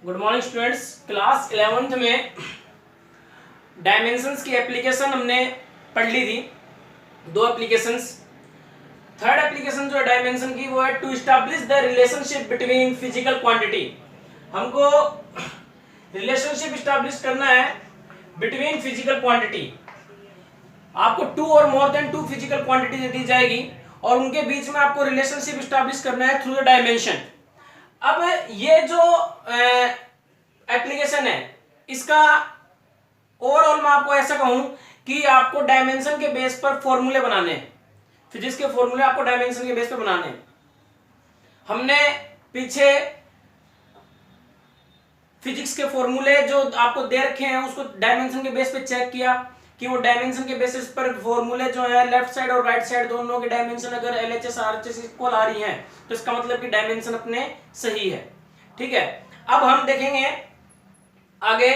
Good morning students. Class 11th में dimensions की application हमने पढ़ ली थी, दो एप्लीकेशंस। थर्ड एप्लीकेशन जो है डायमेंशन की वो है to establish the relationship between physical quantity. हमको रिलेशनशिप एस्टैब्लिश करना है बिटवीन फिजिकल क्वांटिटी। आपको टू और more than two physical quantity दे दी जाएगी और उनके बीच में आपको रिलेशनशिप एस्टैब्लिश करना है थ्रू द डायमेंशन। अब ये जो एप्लीकेशन है इसका ओवरऑल मैं आपको ऐसा कहूं कि आपको डायमेंशन के बेस पर फॉर्मूले बनाने हैं, फिजिक्स के फॉर्मूले आपको डायमेंशन के बेस पर बनाने हैं। हमने पीछे फिजिक्स के फॉर्मूले जो आपको दे रखे हैं उसको डायमेंशन के बेस पे चेक किया कि वो डायमेंशन के बेसिस पर फॉर्मूले जो है लेफ्ट साइड और राइट साइड दोनों के डायमेंशन अगर एलएचएस आरएचएस इक्वल आ रही हैं तो इसका मतलब कि डायमेंशन अपने सही है। ठीक है, अब हम देखेंगे आगे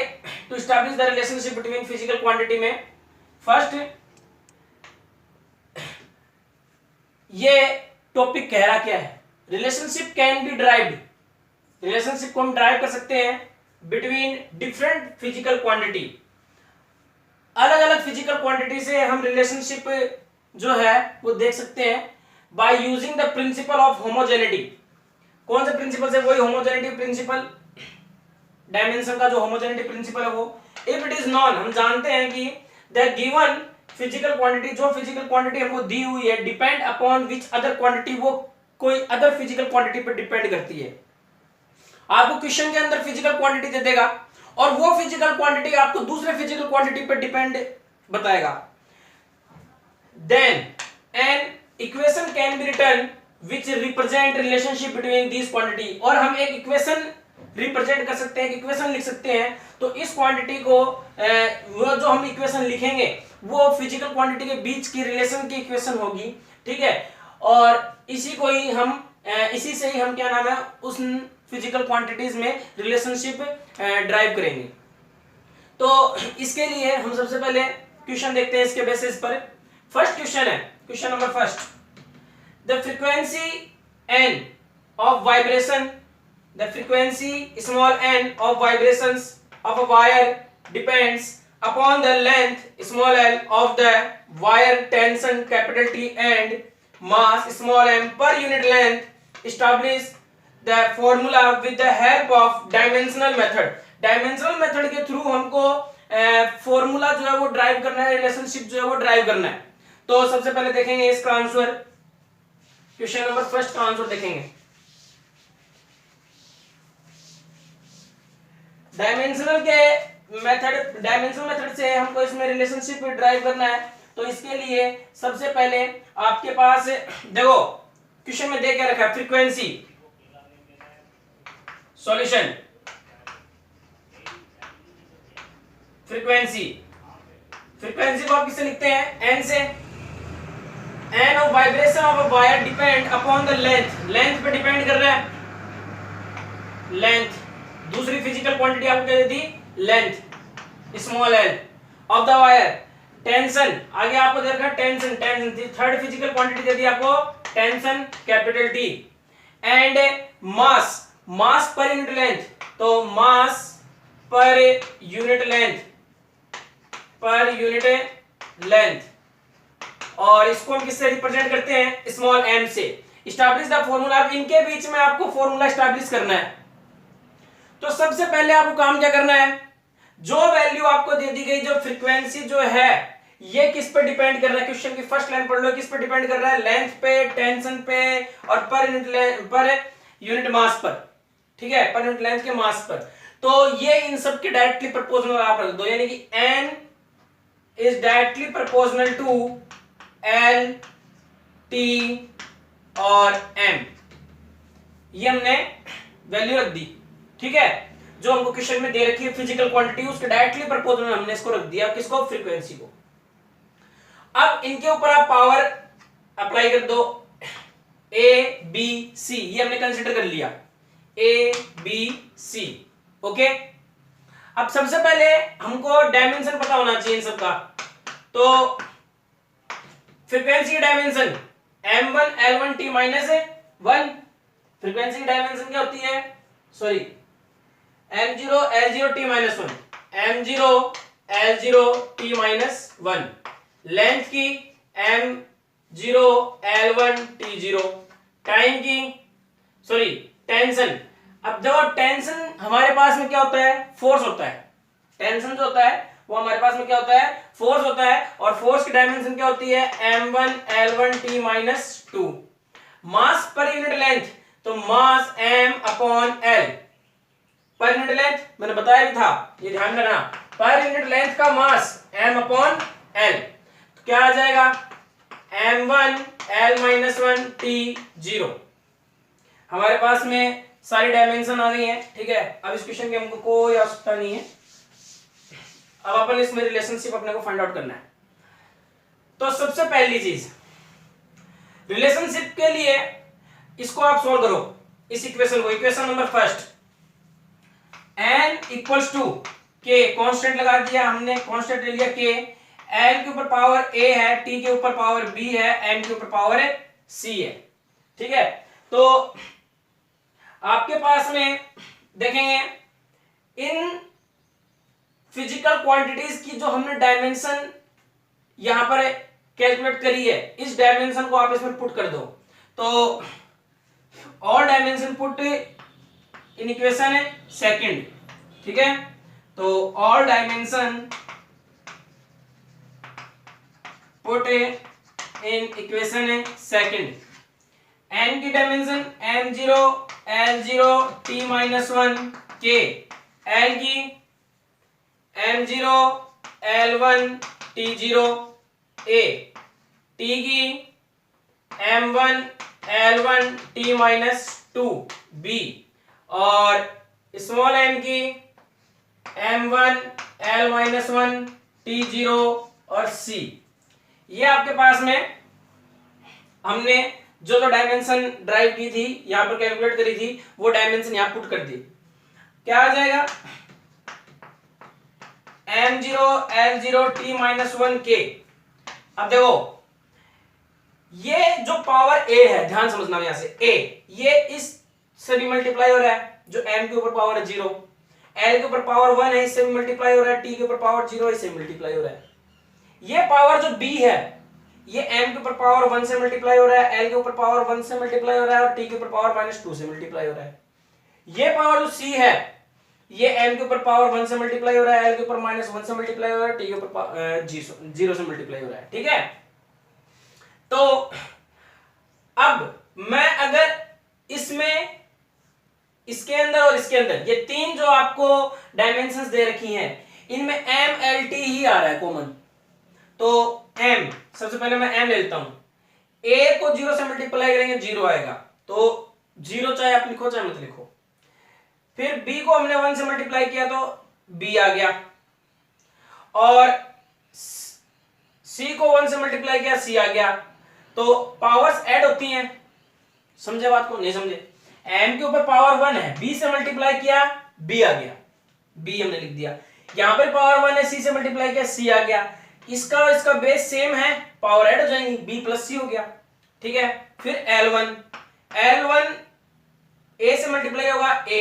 to establish the relationship between physical quantity में। फर्स्ट ये टॉपिक कह रहा क्या है, relationship can be derived. Relationship को हम ड्राइव कर सकते हैं बिटवीन डिफरेंट फिजिकल क्वांटिटी। अलग अलग फिजिकल क्वांटिटी से हम रिलेशनशिप जो है वो देख सकते हैं by using the principle of homogeneity. कौन से प्रिंसिपल से? वही होमोजेनिटी प्रिंसिपल, डायमेंशन का जो होमोजेनिटी प्रिंसिपल है वो। इफ इट इज नॉन, हम जानते हैं कि द गिवन फिजिकल क्वांटिटी, जो फिजिकल क्वांटिटी हमको दी हुई है, depend upon which other quantity, वो कोई अदर फिजिकल क्वांटिटी पर डिपेंड करती है। आपको क्वेश्चन के अंदर फिजिकल क्वांटिटी दे देगा और वो फिजिकल क्वांटिटी आपको दूसरे फिजिकल क्वांटिटी पर डिपेंड बताएगा। Then an equation can be written which represent relationship between these quantity. और हम एक इक्वेशन रिप्रेजेंट कर सकते हैं, इक्वेशन लिख सकते हैं। तो इस क्वांटिटी को वो जो हम इक्वेशन लिखेंगे वो फिजिकल क्वांटिटी के बीच की रिलेशन की इक्वेशन होगी। ठीक है, और इसी को ही हम इसी से ही हम क्या नाम है उस फिजिकल क्वांटिटीज में रिलेशनशिप ड्राइव करेंगे। तो इसके लिए हम सबसे पहले क्वेश्चन देखते हैं इसके बेसिस पर। फर्स्ट क्वेश्चन है, question number first, the frequency n of vibration, the frequency small n of vibrations of a wire depends upon the length small l of the wire, tension capital T and mass small m per unit length. Establish the formula with the help of dimensional method. Dimensional method के through हमको formula जो है वो drive करना है, relationship जो है वो ड्राइव करना है। तो सबसे पहले देखेंगे इसका आंसर, क्वेश्चन नंबर फर्स्ट का आंसर देखेंगे। डायमेंशनल मेथड से हमको इसमें रिलेशनशिप ड्राइव करना है। तो इसके लिए सबसे पहले आपके पास देखो क्वेश्चन में दे के रखा है फ्रीक्वेंसी, सॉल्यूशन, फ्रीक्वेंसी को आप किससे लिखते हैं? एन से। N of vibration of a wire depend upon the length, length पे डिपेंड कर रहा है, लेंथ। दूसरी फिजिकल क्वांटिटी आपको क्या दे दी? Length small L of the wire. Tension आगे आपको दे रखा है टेंशन, थर्ड फिजिकल क्वांटिटी दे दी आपको tension capital T. And mass per unit length, तो मास पर यूनिट लेंथ और इसको हम किससे रिप्रेजेंट करते हैं? स्मॉल m से। एस्टैब्लिश द फॉर्मूला, अब इनके बीच में आपको फॉर्मूला एस्टैब्लिश करना है। तो सबसे पहले आपको काम क्या करना है, जो वैल्यू आपको दे दी गई, जो फ्रीक्वेंसी जो है ये किस पर डिपेंड कर रहा है? क्वेश्चन की फर्स्ट लाइन पढ़ लो, किस पर डिपेंड कर रहा है? लेंथ पे, टेंशन पे और पर यूनिट मास पर। ठीक है, पर यूनिट लेंथ के मास पर। तो ये इन सब के डायरेक्टली प्रोपोर्शनल आप रख दो, यानी कि n is directly proportional to l, t और m। ये हमने वैल्यू रख दी। ठीक है, जो हमको क्वेश्चन में दे रखी है फिजिकल क्वांटिटी उसके डायरेक्टली प्रोपोर्शनल हमने इसको रख दिया, किसको? फ्रीक्वेंसी को। अब इनके ऊपर आप पावर अप्लाई कर दो, a b c, ये हमने कंसीडर कर लिया a b c। ओके, अब सबसे पहले हमको डायमेंशन पता होना चाहिए इन सबका। तो फ्रीक्वेंसी की dimension m1 l1 t minus 1। Frequency की डायमेंशन क्या होती है? Sorry, m0 l0 t minus one, m0 l0 t minus one, length की m0 l1 t0, टाइम की सॉरी टेंशन। अब देखो टेंशन हमारे पास में क्या होता है, फोर्स होता है। टेंशन जो होता है वो हमारे पास में क्या होता है, फोर्स होता है। और फोर्स की डायमेंशन क्या होती है, m1 l1 t minus two. मास पर यूनिट लेंथ, तो मास m अपॉन l पर यूनिट लेंथ, मैंने बताया भी था, ये ध्यान रखना, पर यूनिट लेंथ का मास m अपॉन l, तो क्या आ जाएगा m1 l minus one t0। हमारे पास में सारी डायमेंशन आ गई है, ठीक है। अब इस क्वेश्चन की हमको कोई आवश्यकता नहीं है, अब अपन इसमें रिलेशनशिप अपने को फाइंड आउट करना है। तो सबसे पहली चीज रिलेशनशिप के लिए इसको आप सॉल्व करो, इस इक्वेशन को, equation number first, n equals to k, constant लगा दिया हमने, कांस्टेंट ले लिया k, l के ऊपर पावर a है, t के ऊपर पावर b है, n के ऊपर पावर c है, ठीक है। तो आपके पास में देखेंगे इन फिजिकल क्वांटिटीज की जो हमने डायमेंशन यहां पर कैलकुलेट करी है, इस डायमेंशन को आप इसमें पुट कर दो। तो all dimension put in equation है सेकंड, ठीक है। तो all dimension put in equation है सेकंड, n की dimension m0 l0 t minus one k, l की m0 l1 t0 a, t की m1 l1 t minus two b, और small m की m1 l minus one t0 और c। ये आपके पास में हमने जो डायमेंशन ड्राइव की थी, यहां पर कैलकुलेट करी थी, वो डायमेंशन यहां पुट कर दी। क्या आ जाएगा m0 l0 t minus one k। अब देखो ये जो पावर a है, ध्यान समझना यहां से, a ये इस से भी मल्टीप्लाई हो रहा है, जो m के ऊपर पावर है 0, l के ऊपर पावर 1 है, इससे भी मल्टीप्लाई हो रहा है, t के ऊपर पावर 0 है, इससे मल्टीप्लाई हो रहा है। ये पावर जो b है, ये m के ऊपर पावर 1 से मल्टीप्लाई हो रहा है, l के ऊपर पावर 1 से मल्टीप्लाई हो रहा है, और t के ऊपर पावर माइनस 2 से मल्टीप्लाई हो रहा है। ये पावर जो c है, ये m के ऊपर पावर 1 से मल्टीप्लाई हो रहा है, l के ऊपर माइनस 1 से मल्टीप्लाई हो रहा है, t के ऊपर 0 से मल्टीप्लाई हो रहा है, ठीक है। तो अब मैं अगर इसमें, इसके अंदर और इसके अंदर, ये तीन जो आपको डायमेंशंस दे रखी हैं, इनमें m l t ही आ रहा है कॉमन। तो m, सबसे पहले मैं m ले लेता हूं, a को 0 से मल्टीप्लाई करेंगे 0 आएगा, तो 0 चाहे आप लिखो चाहे मत लिखो। फिर b को हमने 1 से मल्टीप्लाई किया तो b आ गया, और c को 1 से मल्टीप्लाई किया c आ गया। तो पावर्स ऐड होती हैं, समझे बात को, नहीं समझे। m के ऊपर पावर 1 है, b से मल्टीप्लाई किया b आ गया, b हमने लिख दिया। यहां पर पावर 1 है, c से मल्टीप्लाई किया c आ गया। इसका और इसका बेस सेम है, पावर ऐड हो जाएंगी, b प्लस c हो गया, ठीक है। फिर l1 a से मल्टीप्लाई होगा a,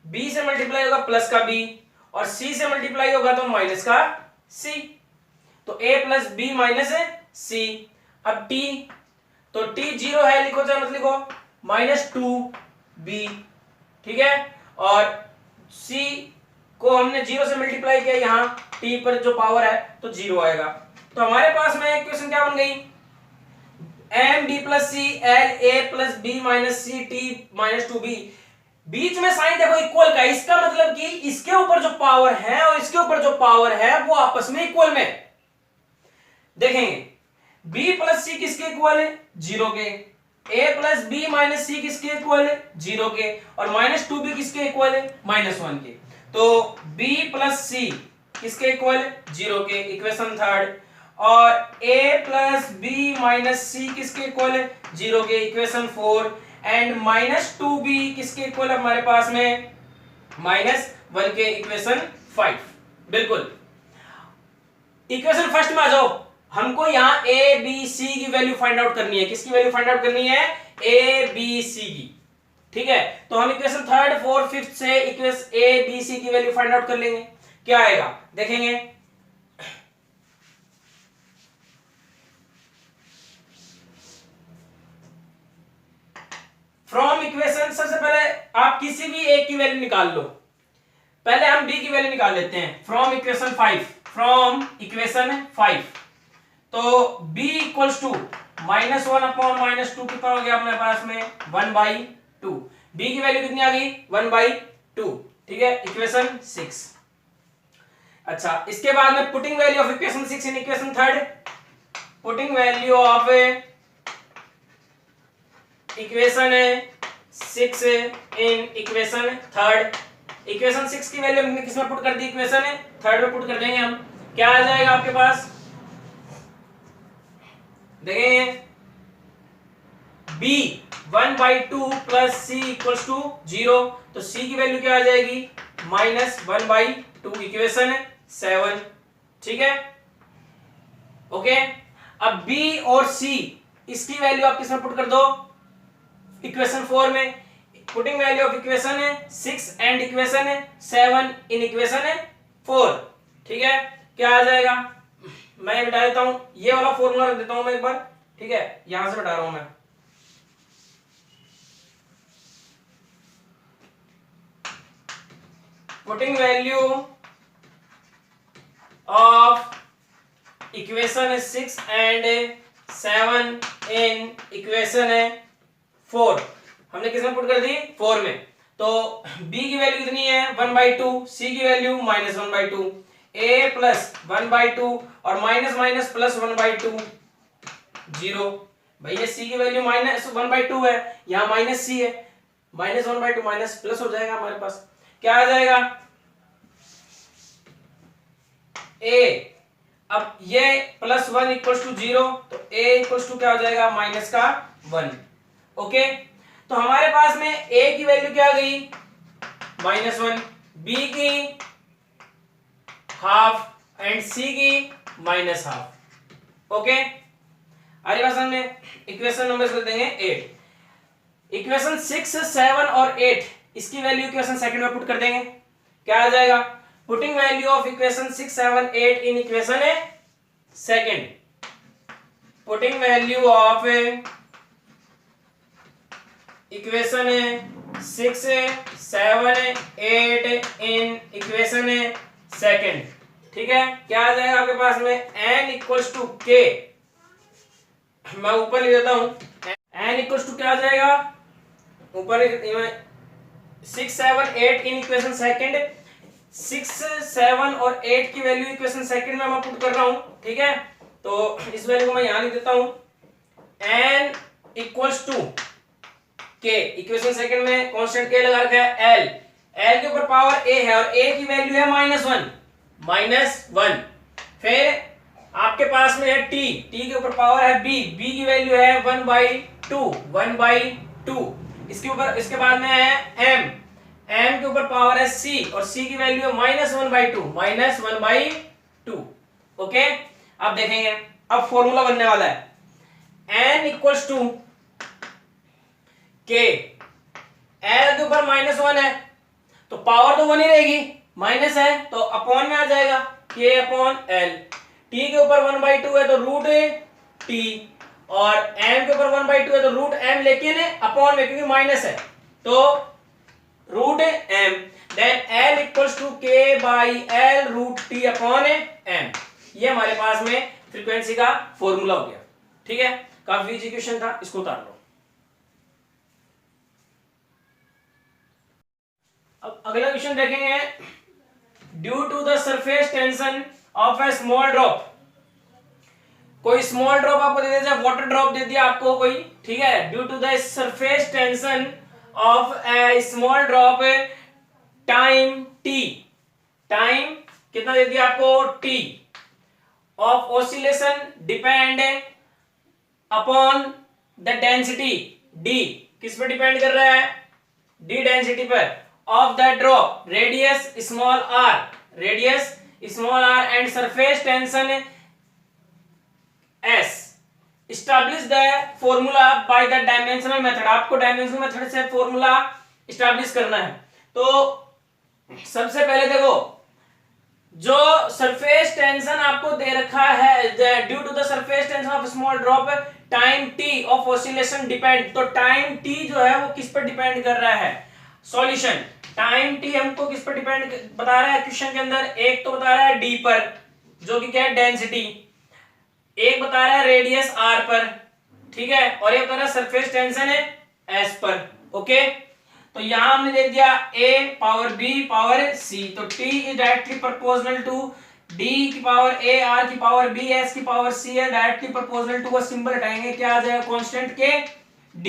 b से मल्टीप्लाई होगा प्लस का b, और c से मल्टीप्लाई होगा तो माइनस का c। तो a plus b minus c। अब t, तो t 0 है, लिखो चाहे मत लिखो, माइनस 2b, ठीक है। और c को हमने 0 से मल्टीप्लाई किया, यहां t पर जो पावर है तो 0 आएगा। तो हमारे पास में इक्वेशन क्या बन गई, m b plus c l a plus b minus c t minus 2b। बीच में साइन देखो इक्वल का, इसका मतलब कि इसके ऊपर जो पावर है और इसके ऊपर जो पावर है वो आपस में इक्वल में। देखेंगे b प्लस c किसके इक्वल है, 0 के, a plus b minus c किसके इक्वल है, 0 के, और माइनस 2b किसके इक्वल है, माइनस 1 के। तो b प्लस c किसके इक्वल है, 0 के, इक्वेशन थर्ड। और a plus b minus c किसके इक्वल है, 0 के, इक्वेशन 4। एंड माइनस 2b किसके इक्वल है हमारे पास में, माइनस 1 के, इक्वेशन 5। बिल्कुल, इक्वेशन फर्स्ट में आ जाओ। हमको यहां a b c की वैल्यू फाइंड आउट करनी है। किसकी वैल्यू फाइंड आउट करनी है, a b c की, ठीक है, तो हम इक्वेशन थर्ड फोर्थ फिफ्थ से इक्वेशन ए बी सी की वैल्यू फाइंड आउट कर लेंगे। क्या आएगा देखेंगे। फ्रॉम इक्वेशन सबसे पहले आप किसी भी एक की वैल्यू निकाल लो। पहले हम बी की वैल्यू निकाल लेते हैं फ्रॉम इक्वेशन 5। फ्रॉम इक्वेशन 5 तो b इक्वल्स टू -1 अपॉन -2 कितना हो गया अपने पास में 1/2। b की वैल्यू कितनी आ गई 1/2। ठीक है, इक्वेशन 6। अच्छा, इसके बाद में putting value of equation 6 in equation third. Putting value of equation 6 in equation third. Equation 6 की वैल्यू हमने किसमें पुट कर दी, इक्वेशन थर्ड में पुट कर देंगे हम। क्या आ जाएगा आपके पास देखेंगे, b 1/2 plus c equals to 0। तो c की वैल्यू क्या आ जाएगी -1/2 इक्वेशन 7। ठीक है, ओके। अब b और c इसकी वैल्यू आप किसमें पुट कर दो, इक्वेशन 4 में। Putting value of equation 6 and equation 7 in equation 4। ठीक है, क्या आ जाएगा, मैं बता देता हूं, ये वाला फॉर्मूला रख देता हूं मैं एक बार। ठीक है, यहां से बता रहा हूं मैं। Putting value of equation 6 and 7 in equation 4 हमने किसमें पुट कर दी 4 में। तो b की वैल्यू कितनी है 1/2, c की वैल्यू -1/2, a प्लस 1/2 और माइनस प्लस 1/2 0। भाई ये c की वैल्यू -1/2 है, यहाँ माइनस c है, -1/2 माइनस प्लस हो जाएगा हमारे पास। क्या आ जाएगा a, अब ये +1 इक्वल्स टू 0, तो a इक्वल्स टू क्या हो जाएगा -1। ओके, तो हमारे पास में a की वैल्यू क्या आ गई -1, b की हाफ एंड c की -हाफ। ओके, अरे बस हमने इक्वेशन नंबर कर देंगे 8। इक्वेशन 6 7 और 8 इसकी वैल्यू इक्वेशन सेकंड में पुट कर देंगे। क्या आ जाएगा, putting value of equation 6 7 8 in equation second. Putting value of equation 6 7 8 in equation second. ठीक है, क्या आ जाएगा आपके पास में n इक्वल्स टू k। मैं ऊपर लिख देता हूं, n इक्वल्स टू क्या आ जाएगा ऊपर 6 7 8 इन इक्वेशन सेकंड। 6 7 और 8 की वैल्यू इक्वेशन सेकंड में मैं पुट कर रहा हूं। ठीक है, तो इस वैल्यू को मैं यहां लिख देता हूं, n equals to k। Equation second में कांस्टेंट k लगा रखा है l, l के ऊपर पावर a है और a की वैल्यू है -1। फिर आपके पास में है t, t के ऊपर पावर है b, b की वैल्यू है 1/2। इसके ऊपर इसके बाद में है m, m के ऊपर पावर है c और c की वैल्यू है -1/2। ओके, अब देखेंगे, अब फॉर्मूला बनने वाला है n equals to k। l के ऊपर -1 है तो पावर तो 1 ही रहेगी, माइनस है तो अपॉन में आ जाएगा k अपॉन l। t के ऊपर 1/2 है तो रूट t और m के ऊपर 1/2 है तो रूट m, लेकिन अपॉन में क्योंकि माइनस है तो root m। Then l equals to k by l root t upon m। ये हमारे पास में फ्रीक्वेंसी का फॉर्मूला हो गया। ठीक है, काफी इजी क्वेश्चन था, इसको उतार लो। अब अगला क्वेश्चन देखेंगे, due to the surface tension of a small drop. कोई स्मॉल ड्रॉप आपको दे दिया, वाटर ड्रॉप दे दिया आपको कोई। ठीक है, due to the surface tension of a small drop time t, time कितना दे दिया आपको t of oscillation depend upon the density d। किस पे डिपेंड कर रहा है, d डेंसिटी पर, of the drop radius small r and surface tension s Establish the formula by the dimensional method. आपको डायमेंशनल मेथड से फॉर्मूला इस्टेब्लिश करना है। तो सबसे पहले देखो, जो सरफेस टेंशन आपको दे रखा है, due to the surface tension of small drop time T of oscillation depend, तो टाइम टी जो है वो किस पर डिपेंड कर रहा है? सॉल्यूशन टाइम टी हमको किस पर डिपेंड बता रहा है क्वेश्चन के अंदर? एक तो बता रहा है डी पर, जो कि क्या है? डेंसिटी। एक बता रहा है रेडियस आर पर, ठीक है, और ये बता रहा है सरफेस टेंशन है एस पर। ओके, तो यहां हमने दे दिया a power b power c, तो t is directly proportional to d की पावर a, r की पावर b, s की पावर c है डायरेक्टली प्रोपोर्शनल टू, वो सिंबल हटाएंगे, क्या आ जाएगा? कांस्टेंट के d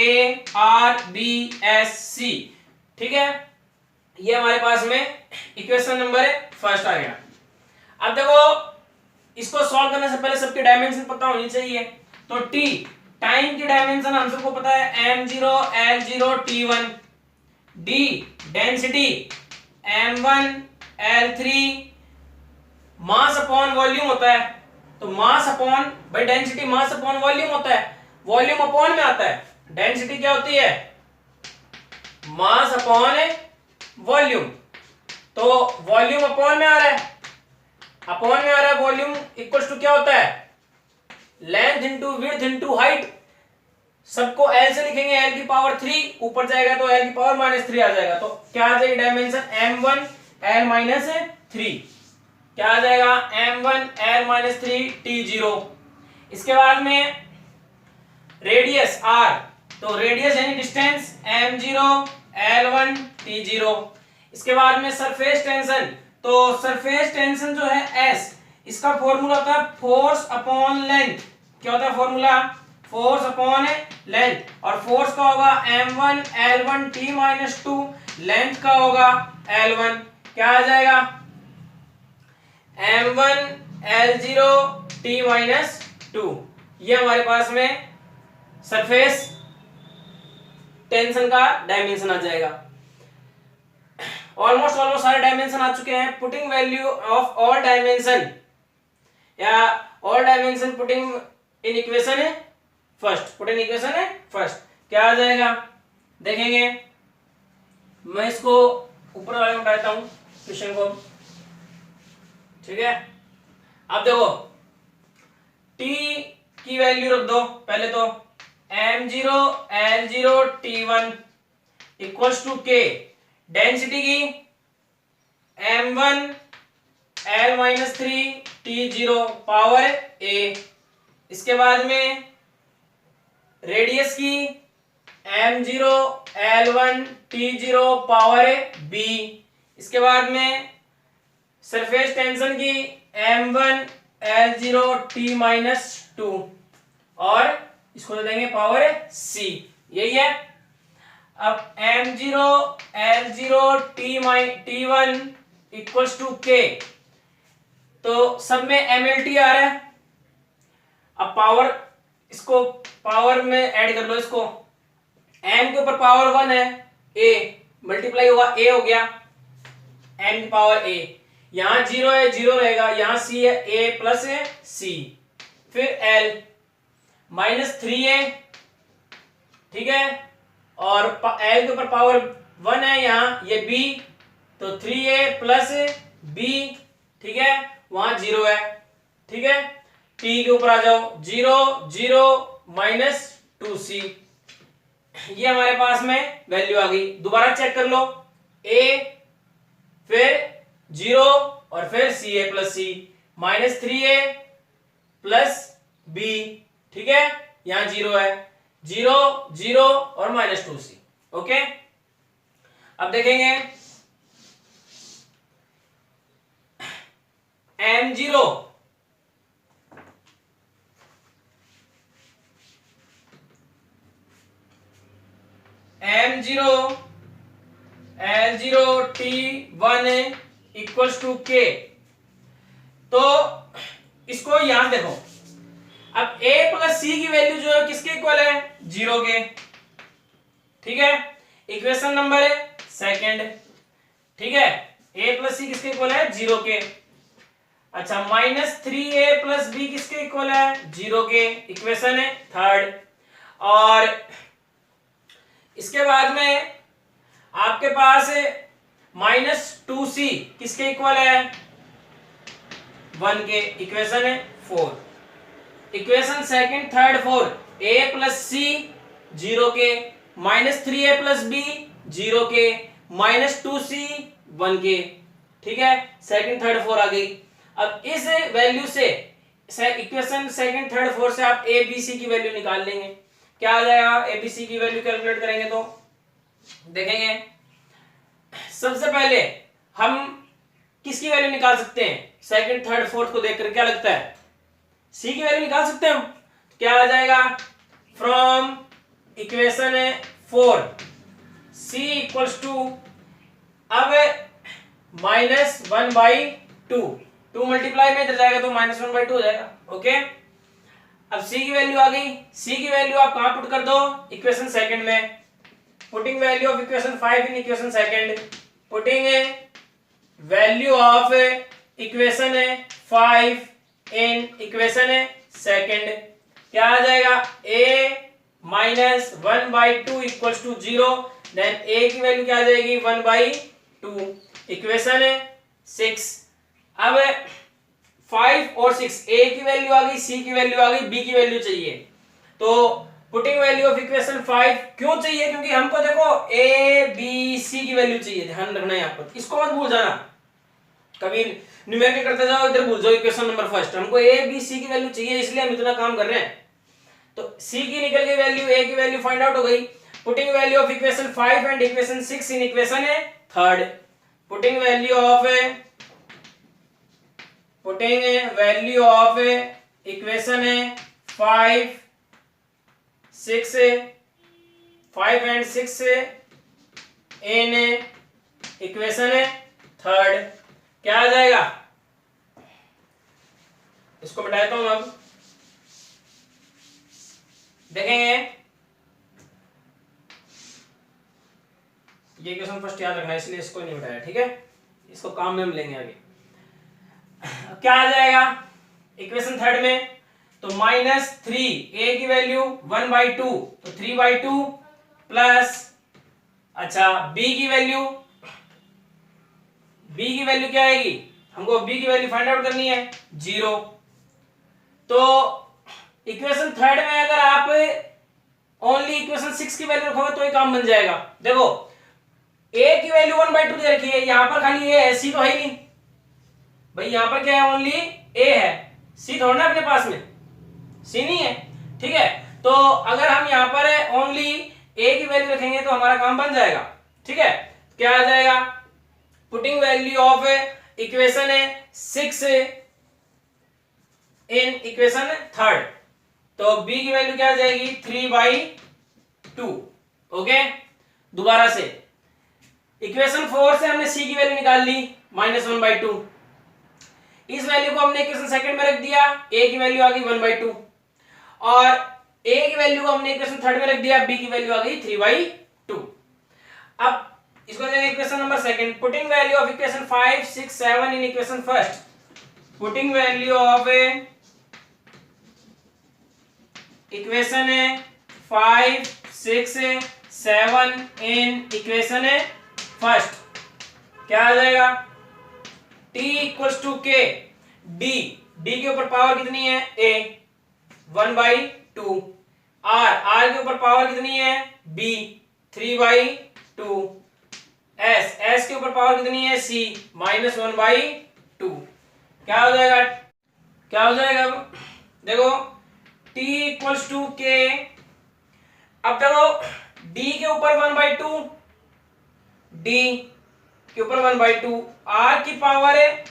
a r b s c, ठीक है। ये हमारे पास में इक्वेशन नंबर फर्स्ट आ गया। अब देखो, इसको सॉल्व करने से पहले सबके डायमेंशन पता होनी चाहिए। तो t टाइम की डायमेंशन हम सबको पता है m0 l0 t1, d density m1 l3, mass upon volume होता है, तो मास अपॉन भाई डेंसिटी मास अपॉन वॉल्यूम होता है, वॉल्यूम अपॉन में आता है, डेंसिटी क्या होती है? मास अपॉन वॉल्यूम, तो वॉल्यूम अपॉन में आ रहा है, अपॉन में आ रहा है, वॉल्यूम इक्वल्स टू क्या होता है? Length into width into height, सबको L से लिखेंगे, L की पावर 3 ऊपर जाएगा तो L की पावर -3 आ जाएगा, तो क्या आ जाएगी डायमेंशन? m1 L-3, क्या आ जाएगा? m1 L-3 t0। इसके बाद में रेडियस r, तो रेडियस यानी डिस्टेंस m0 L1 t0। इसके बाद में सरफेस टेंशन, तो सरफेस टेंशन जो है S, इसका फॉर्मूला होता है फोर्स अपॉन लेंथ। क्या होता है फॉर्मूला? फोर्स अपॉन लेंथ, और फोर्स का होगा m1 L1 t-2, लेंथ का होगा L1, क्या आ जाएगा? m1 L0 t-2। ये हमारे पास में सरफेस टेंशन का डायमेंशन आ जाएगा। ऑलमोस्ट सारे डायमेंशन आ चुके हैं। Putting value of all dimension या all dimension putting in equation है फर्स्ट, पुटिंग इक्वेशन है फर्स्ट, क्या आ जाएगा देखेंगे। मैं इसको ऊपर वाले में उठाता हूं क्वेश्चन को, ठीक है। अब देखो t की वैल्यू रख दो पहले तो, m0 l0 t1 equals to k, density की m1 L-3 t0 power a, इसके बाद में रेडियस की m0 L1 t0 power b, इसके बाद में सरफेस टेंशन की m1 L0 t-2 और इसको दे देंगे पावर c, यही है। अब m0 L0 t1 equals to k, तो सब में mlt आ रहा है। अब पावर, इसको पावर में ऐड कर लो, इसको m के ऊपर पावर 1 है, a मल्टीप्लाई होगा a हो गया m की पावर a, यहां 0 है 0 रहेगा, यहां c है a प्लस है c, फिर l -3a, ठीक है, और l के ऊपर पावर 1 है, यहां ये b, तो 3a प्लस b, ठीक है, वहां 0 है, ठीक है। t के ऊपर आ जाओ, 0 0 -2c, ये हमारे पास में वैल्यू आ गई। दोबारा चेक कर लो, a फिर 0 और फिर ca plus c, -3a plus b, ठीक है, यहां 0 है, 0 0 और -2c। ओके, अब देखेंगे m0 L0 t1 equals to k, तो इसको यहां देखो, अब a प्लस c की वैल्यू जो है किसके इक्वल है? 0 के, ठीक है, इक्वेशन नंबर है सेकंड, ठीक है, a प्लस c किसके इक्वल है? 0 के। अच्छा -3a+b किसके इक्वल है? 0 के। इक्वेशन है थर्ड। और इसके बाद में आपके पास -2c किसके इक्वल है? 1 के। इक्वेशन है 4। Equation second third fourth a+c 0 के, -3a+b 0 के, -2c 1 के। ठीक है, सेकंड थर्ड फोर आ गई। अब इस वैल्यू से इक्वेशन सेकंड थर्ड फोर से आप ए बी सी की वैल्यू निकाल लेंगे। क्या आ जाएगा? ए बी सी की वैल्यू कैलकुलेट करेंगे तो देखेंगे, सबसे पहले हम किसकी वैल्यू निकाल सकते हैं? सेकंड थर्ड फोर्थ को देखकर क्या लगता है? सी की वैल्यू निकाल सकते हैं हम। क्या आ जाएगा? From equation 4 c equals to, अब -1/2, 2 मल्टीप्लाई में इधर जाएगा तो -1/2 हो जाएगा। ओके, अब c की वैल्यू आ गई। c की वैल्यू आप कहां पुट कर दो? इक्वेशन सेकंड में। Putting value of equation 5 in equation second, putting value of equation 5 in equation second, क्या आ जाएगा? a -1/2 equals to 0, then a की वैल्यू क्या आ जाएगी? 1/2। इक्वेशन 6। अब 5 और 6, a की वैल्यू आ गई, c की वैल्यू आ गई, b की वैल्यू चाहिए। तो पुटिंग वैल्यू ऑफ इक्वेशन 5 क्यों चाहिए? क्योंकि हमको देखो a b c की वैल्यू चाहिए। ध्यान रखना है यहाँ पर, इसको मत भूल जाना। कभी न्यूमेरिकल करते जाओ इधर भूल जाओ इक्वेशन नंबर फर्स्ट। हमको a b c की वैल्यू चाहिए, इसलिए हम इतना काम कर रहे हैं। तो c की निकल गई वैल्यू, a की वैल्यू फाइंड आउट हो गई। Putting value of equation 5 and equation 6 in equation third, putting value of equation 5 and 6 in equation third, क्या आ जाएगा? इसको मिटा देता हूं। अब देखेंगे, ये क्वेश्चन फर्स्ट याद रखना है, इसलिए इसको नहीं मिटाया। ठीक है, इसको काम में हम लेंगे आगे। क्या आ जाएगा इक्वेशन थर्ड में? तो -3, a की वैल्यू 1/2, तो 3/2 प्लस, अच्छा b की वैल्यू क्या आएगी? हमको b की वैल्यू फाइंड आउट करनी है, 0। तो इक्वेशन थर्ड में अगर आप ओनली इक्वेशन 6 की वैल्यू रखोगे तो ये काम बन जाएगा। देखो a की वैल्यू 1/2 दे रखी है, यहां पर खाली a है, c तो है ही नहीं भाई। यहां पर क्या है? ओनली a है, c थोड़ा ना अपने पास में, c नहीं है। ठीक है, तो अगर हम यहां पर ओनली a की वैल्यू रखेंगे तो हमारा काम बन जाएगा। ठीक है, क्या आ जाएगा? Putting value of equation 6 in equation third, तो b की वैल्यू क्या आ जाएगी? 3/2। ओके, दोबारा से इक्वेशन 4 से हमने c की वैल्यू निकाल ली, -1/2। इस वैल्यू को हमने इक्वेशन सेकंड में रख दिया, a की वैल्यू आ गई 1/2, और a की वैल्यू को हमने इक्वेशन थर्ड में रख दिया, b की वैल्यू आ गई 3/2। अब इसको देंगे equation number second, putting value of equation 5 6 7 in equation first, putting value of equation 5 6 7 in equation first, क्या आ जाएगा? t equals to k, d के ऊपर पावर कितनी है? a 1/2, r के ऊपर पावर कितनी है? b 3/2, s के ऊपर पावर कितनी है? c -1/2। क्या हो जाएगा? देखो t इक्वल्स टू k, अब देखो d के ऊपर 1/2, d के ऊपर 1/2, r की पावर है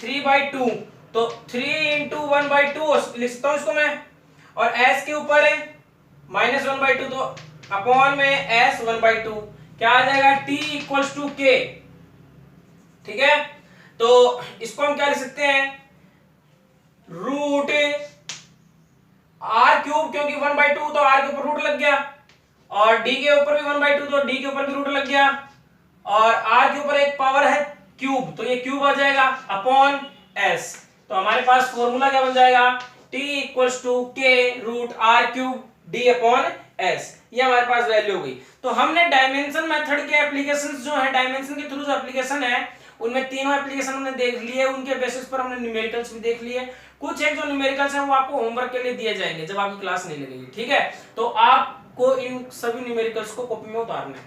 3/2, तो 3 × 1/2 लिखता हूं इसको मैं, और s के ऊपर है -1/2, तो अपॉन में s 1/2, क्या आ जाएगा? t equals to k। ठीक है, तो इसको हम क्या लिख सकते हैं? रूट r क्यूब, क्योंकि 1/2 तो r के ऊपर रूट लग गया, और d के ऊपर भी 1/2 तो d के ऊपर भी रूट लग गया, और r के ऊपर एक पावर है क्यूब, तो ये क्यूब आ जाएगा, अपॉन एस। तो हमारे पास फॉर्मूला क्या बन जाएगा, t equals to K root R cube D upon S, ये हमारे पास वैल्यू हो गई। तो हमने डायमेंशन मेथड के एप्लीकेशंस जो है, डायमेंशन के थ्रू जो एप्लीकेशन है उनमें तीनों एप्लीकेशन हमने देख लिए, उनके बेसिस पर हमने न्यूमेरिकल्स भी देख लिए। कुछ एक जो न्यूमेरिकल्स हैं वो आपको होमवर्क के लिए दिए जाएंगे जब आपकी क्लास नहीं लगेगी, ठीक है। तो आपको इन सभी न्यूमेरिकल्स को कॉपी में उतारना है।